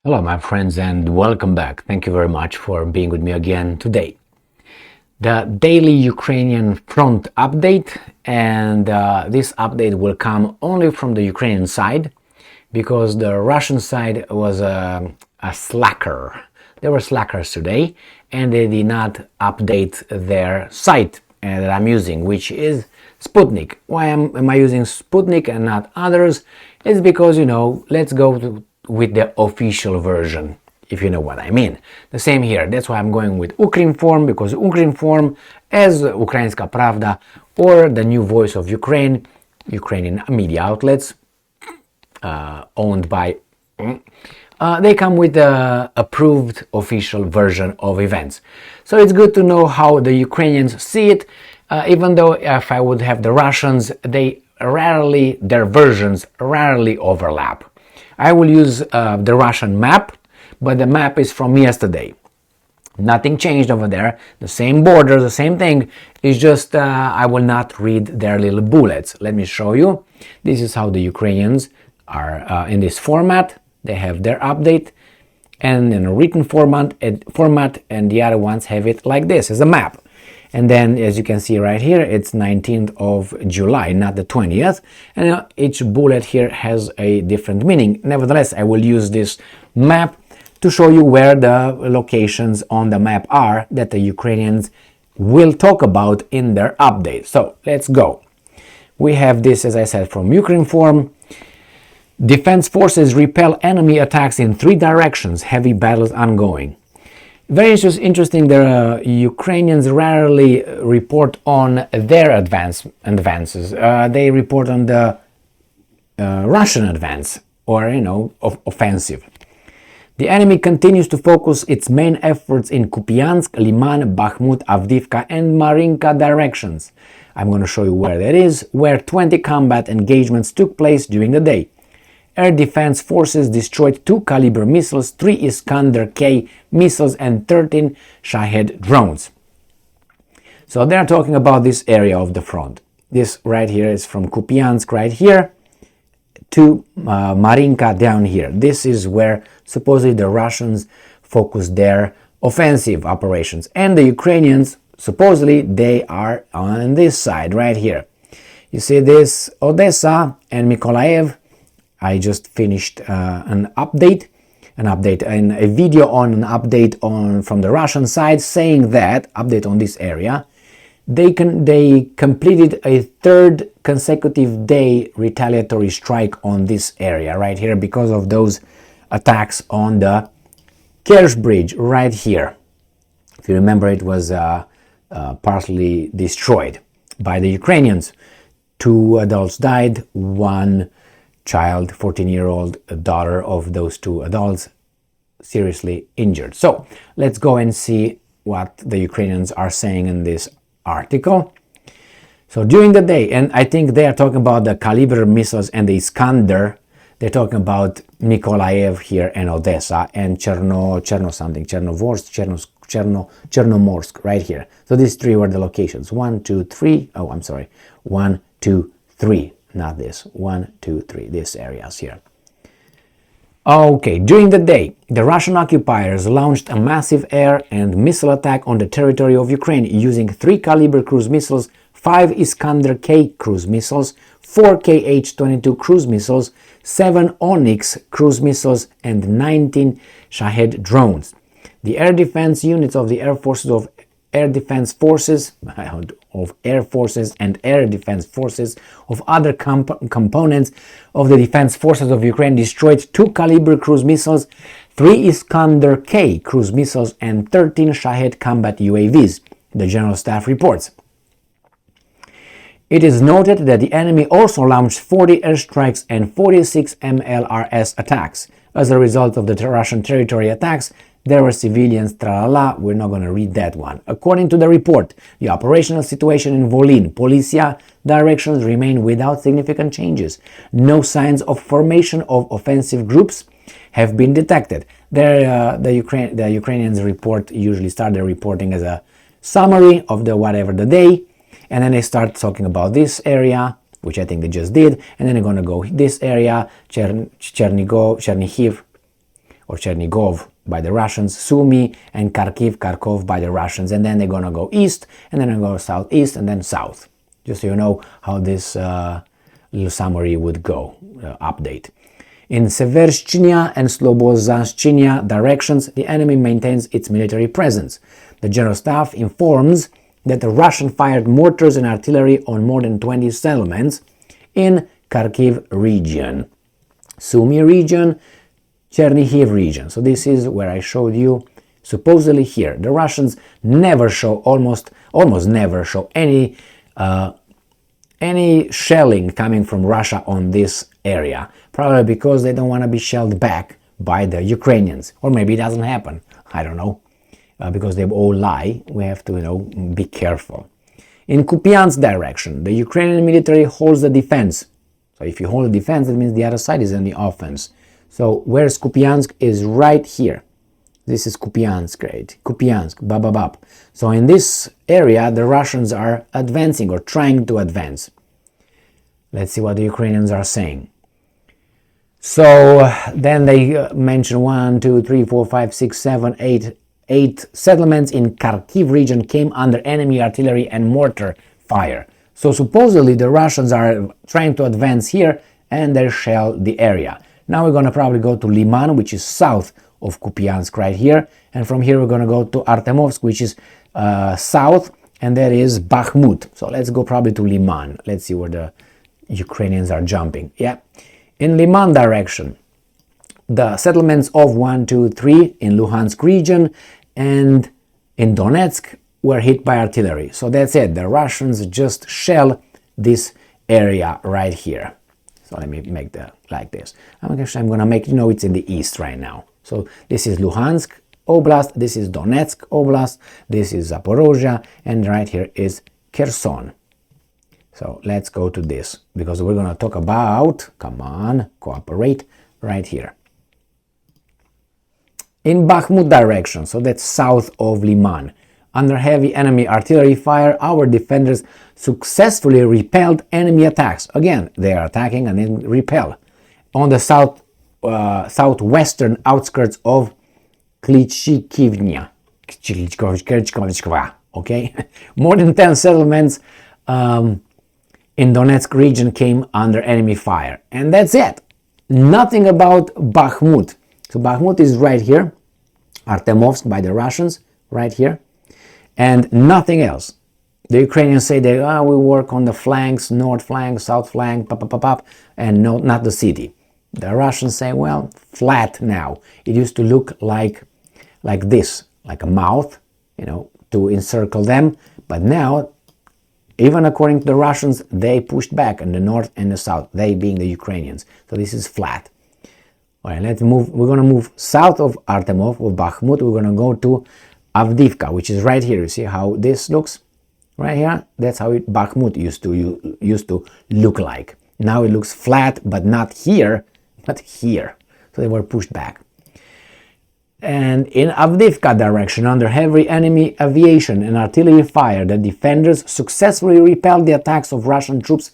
Hello, my friends, and welcome back. Thank you very much for being with me again today. The daily Ukrainian front update, and this update will come only from the Ukrainian side because the Russian side was a slacker. They were slackers today, and they did not update their site that I'm using, which is Sputnik. Why am I using Sputnik and not others? It's because, let's go with the official version, if you know what I mean. The same here. That's why I'm going with Ukrinform, because Ukrinform, as Ukrainska Pravda or the New Voice of Ukraine, Ukrainian media outlets owned by they come with the approved official version of events. So it's good to know how the Ukrainians see it, even though if I would have the Russians, their versions rarely overlap. I will use the Russian map, but the map is from yesterday. Nothing changed over there. The same border, the same thing. It's just I will not read their little bullets. Let me show you. This is how the Ukrainians are in this format. They have their update and in a written format, and the other ones have it like this as a map. And then, as you can see right here, it's 19th of July, not the 20th. And each bullet here has a different meaning. Nevertheless, I will use this map to show you where the locations on the map are that the Ukrainians will talk about in their update. So, let's go. We have this, as I said, from Ukrinform. Defense forces repel enemy attacks in 3 directions. Heavy battles ongoing. Very interesting, the Ukrainians rarely report on their advances. They report on the Russian advance or, offensive. The enemy continues to focus its main efforts in Kupiansk, Liman, Bakhmut, Avdiivka and Marinka directions. I'm going to show you where that is, where 20 combat engagements took place during the day. Air defense forces destroyed 2 Kalibr missiles, 3 Iskander K missiles and 13 Shahed drones. So they're talking about this area of the front. This right here is from Kupiansk right here to Marinka down here. This is where supposedly the Russians focus their offensive operations. And the Ukrainians, supposedly, they are on this side right here. You see this Odessa and Mykolaiv. I just finished an update and a video on an update from the Russian side saying that, update on this area, they completed a 3rd consecutive day retaliatory strike on this area right here because of those attacks on the Kerch bridge right here. If you remember, it was partially destroyed by the Ukrainians. 2 adults died, 1 child, 14-year-old daughter of those 2 adults, seriously injured. So let's go and see what the Ukrainians are saying in this article. So during the day, and I think they are talking about the Kalibr missiles and the Iskander. They're talking about Mykolaiv here and Odessa and Chernomorsk right here. So these 3 were the locations. 1, 2, 3. Oh, I'm sorry. 1, 2, 3. Not this. 1, 2, 3. These areas here. Okay, during the day, the Russian occupiers launched a massive air and missile attack on the territory of Ukraine using 3 Kalibr cruise missiles, 5 Iskander K cruise missiles, 4 Kh-22 cruise missiles, 7 Oniks cruise missiles, and 19 Shahed drones. The air defense units of the Air Forces of Air Defense Forces of Air Forces and Air Defense Forces of other components of the Defense Forces of Ukraine destroyed 2 Kalibr cruise missiles, 3 Iskander K cruise missiles and 13 Shahed combat UAVs, the General Staff reports. It is noted that the enemy also launched 40 airstrikes and 46 MLRS attacks. As a result of the Russian territory attacks, there were civilians, tralala, we're not going to read that one. According to the report, the operational situation in Volyn, Polisia directions remain without significant changes. No signs of formation of offensive groups have been detected. The Ukrainians usually start their reporting as a summary of the day, and then they start talking about this area, which I think they just did, and then they're going to go this area, Chernihiv, or Chernigov by the Russians, Sumy and Kharkov by the Russians, and then they're gonna go east, and then they're gonna go southeast, and then south. Just so you know how this little summary would go, update. In Severshchinya and Slobozhanshchinya directions, the enemy maintains its military presence. The General Staff informs that the Russian fired mortars and artillery on more than 20 settlements in Kharkiv region, Sumy region, Chernihiv region. So this is where I showed you, supposedly here. The Russians never show, almost never show any shelling coming from Russia on this area, probably because they don't want to be shelled back by the Ukrainians, or maybe it doesn't happen, I don't know, because they all lie. We have to, be careful. In Kupiansk direction, the Ukrainian military holds the defense. So if you hold the defense, that means the other side is in the offense. So where's Kupiansk is right here. This is Kupiansk, right? Kupiansk, bababab. So in this area, the Russians are advancing or trying to advance. Let's see what the Ukrainians are saying. So then they mention 1, 2, 3, 4, 5, 6, 7, 8 settlements in Kharkiv region came under enemy artillery and mortar fire. So supposedly the Russians are trying to advance here and they shell the area. Now we're going to probably go to Liman, which is south of Kupiansk right here. And from here we're going to go to Artemovsk, which is south, and that is Bakhmut. So let's go probably to Liman. Let's see where the Ukrainians are jumping. Yeah. In Liman direction, the settlements of 1, 2, 3 in Luhansk region and in Donetsk were hit by artillery. So that's it. The Russians just shell this area right here. So let me make that like this. I'm going to make, it's in the east right now. So this is Luhansk Oblast, this is Donetsk Oblast, this is Zaporozhye, and right here is Kherson. So let's go to this, because we're going to talk about, come on, cooperate, right here. In Bakhmut direction, so that's south of Liman, under heavy enemy artillery fire, our defenders successfully repelled enemy attacks. Again, they are attacking and then repel. On the southwestern outskirts of Kh-22, okay? More than 10 settlements in Donetsk region came under enemy fire. And that's it. Nothing about Bakhmut. So Bakhmut is right here. Artemovsk by the Russians, right here. And nothing else. The Ukrainians say they we work on the flanks, north flank, south flank, and no, not the city. The Russians say, well, flat now. It used to look like this, like a mouth, to encircle them. But now, even according to the Russians, they pushed back in the north and the south, they being the Ukrainians. So this is flat. All right, let's move. We're going to move south of Artemov, of Bakhmut. We're going to go to Avdiivka, which is right here. You see how this looks? Right here? That's how Bakhmut used to look like. Now it looks flat, but not here, but here. So they were pushed back. And in Avdiivka direction, under heavy enemy aviation and artillery fire, the defenders successfully repelled the attacks of Russian troops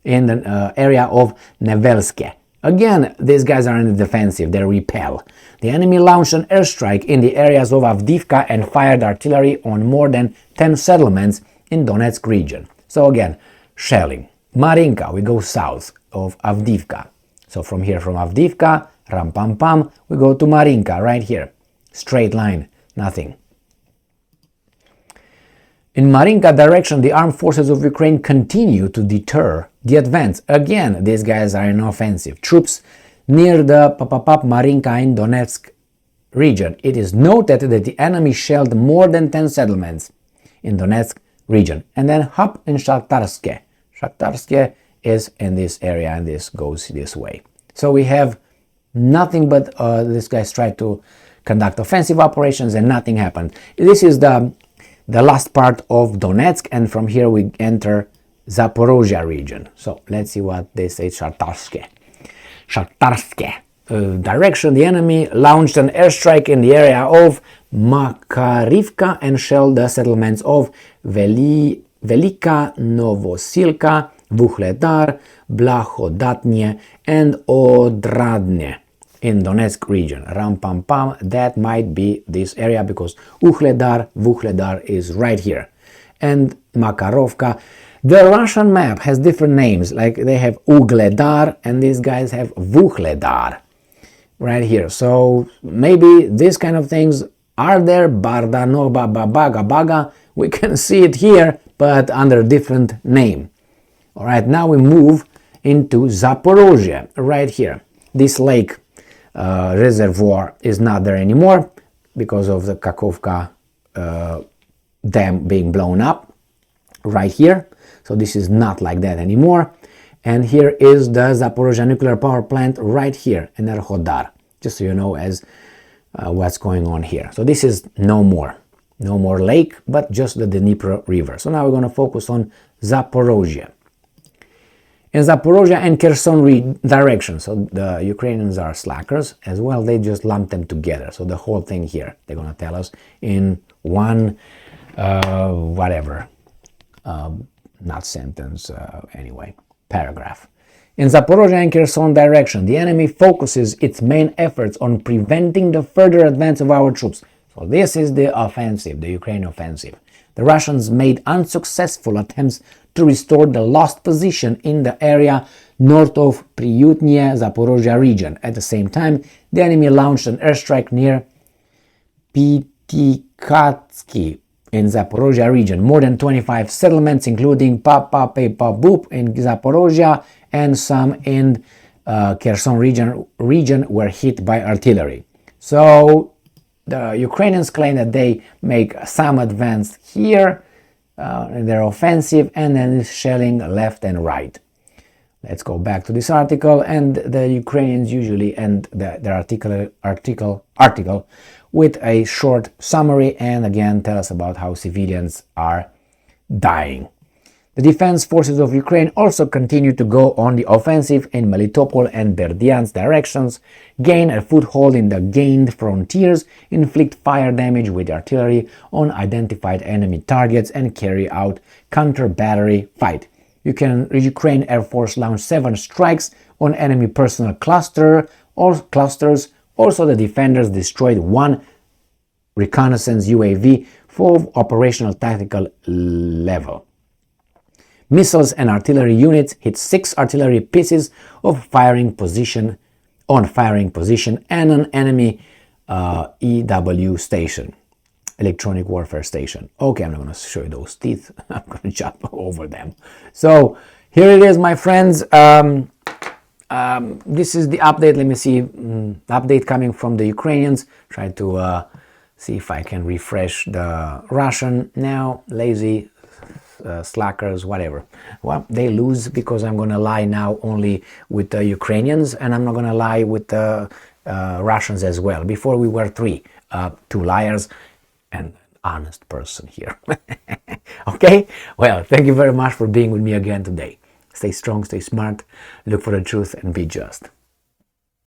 in the area of Nevelske. Again, these guys are in the defensive, they repel. The enemy launched an airstrike in the areas of Avdiivka and fired artillery on more than 10 settlements in Donetsk region. So again, shelling. Marinka, we go south of Avdiivka. So from here, from Avdiivka, ram pam pam, we go to Marinka, right here. Straight line, nothing. In Marinka direction, the armed forces of Ukraine continue to deter the advance. Again, these guys are in offensive. Troops near the Marinka in Donetsk region. It is noted that the enemy shelled more than 10 settlements in Donetsk region. And then hop in Shakhtarske. Shakhtarske is in this area, and this goes this way. So we have nothing but these guys tried to conduct offensive operations and nothing happened. This is the last part of Donetsk, and from here we enter Zaporozhye region. So let's see what they say. Shakhtarske direction, the enemy launched an airstrike in the area of Makarivka and shelled the settlements of Velika Novosilka, Vuhledar, Blahodatne and Odradne. in Donetsk region. Ram Pam Pam, that might be this area because Vuhledar is right here. And Makarovka. The Russian map has different names, like they have Ugledar and these guys have Vuhledar right here. So maybe these kind of things are there. Barda, Nova, Baga, Baga. We can see it here, but under a different name. All right, now we move into Zaporozhye, right here. This lake reservoir is not there anymore because of the Kakhovka dam being blown up right here. So this is not like that anymore. And here is the Zaporozhye nuclear power plant right here in Erhodar, just so you know as what's going on here. So this is no more lake, but just the Dnipro river. So now we're going to focus on Zaporozhye. In Zaporozhye and Kherson direction, so the Ukrainians are slackers as well, they just lump them together. So the whole thing here, they're going to tell us in one, not sentence, anyway, paragraph. In Zaporozhye and Kherson direction, the enemy focuses its main efforts on preventing the further advance of our troops. So this is the offensive, the Ukrainian offensive. The Russians made unsuccessful attempts to restore the lost position in the area north of Priyutnye, Zaporozhye region. At the same time, the enemy launched an airstrike near Pitikatsky in Zaporozhye region. More than 25 settlements, including Papa Pepa Boop in Zaporozhye and some in Kherson region were hit by artillery. So the Ukrainians claim that they make some advance here in their offensive and then shelling left and right. Let's go back to this article, and the Ukrainians usually end their article with a short summary and again tell us about how civilians are dying. The defense forces of Ukraine also continue to go on the offensive in Melitopol and Berdyansk directions, gain a foothold in the gained frontiers, inflict fire damage with artillery on identified enemy targets, and carry out counter-battery fight. Ukraine Air Force launched 7 strikes on enemy personnel clusters. Also, the defenders destroyed 1 reconnaissance UAV for operational tactical level. Missiles and artillery units hit 6 artillery pieces on firing position and an enemy EW station, electronic warfare station. Okay, I'm not going to show you those teeth. I'm going to jump over them. So here it is, my friends. This is the update. Let me see. Update coming from the Ukrainians. Try to see if I can refresh the Russian now. Lazy. Slackers, whatever. Well, they lose because I'm going to lie now only with the Ukrainians, and I'm not going to lie with the Russians as well. Before we were 2 liars and an honest person here. Okay? Well, thank you very much for being with me again today. Stay strong, stay smart, look for the truth, and be just.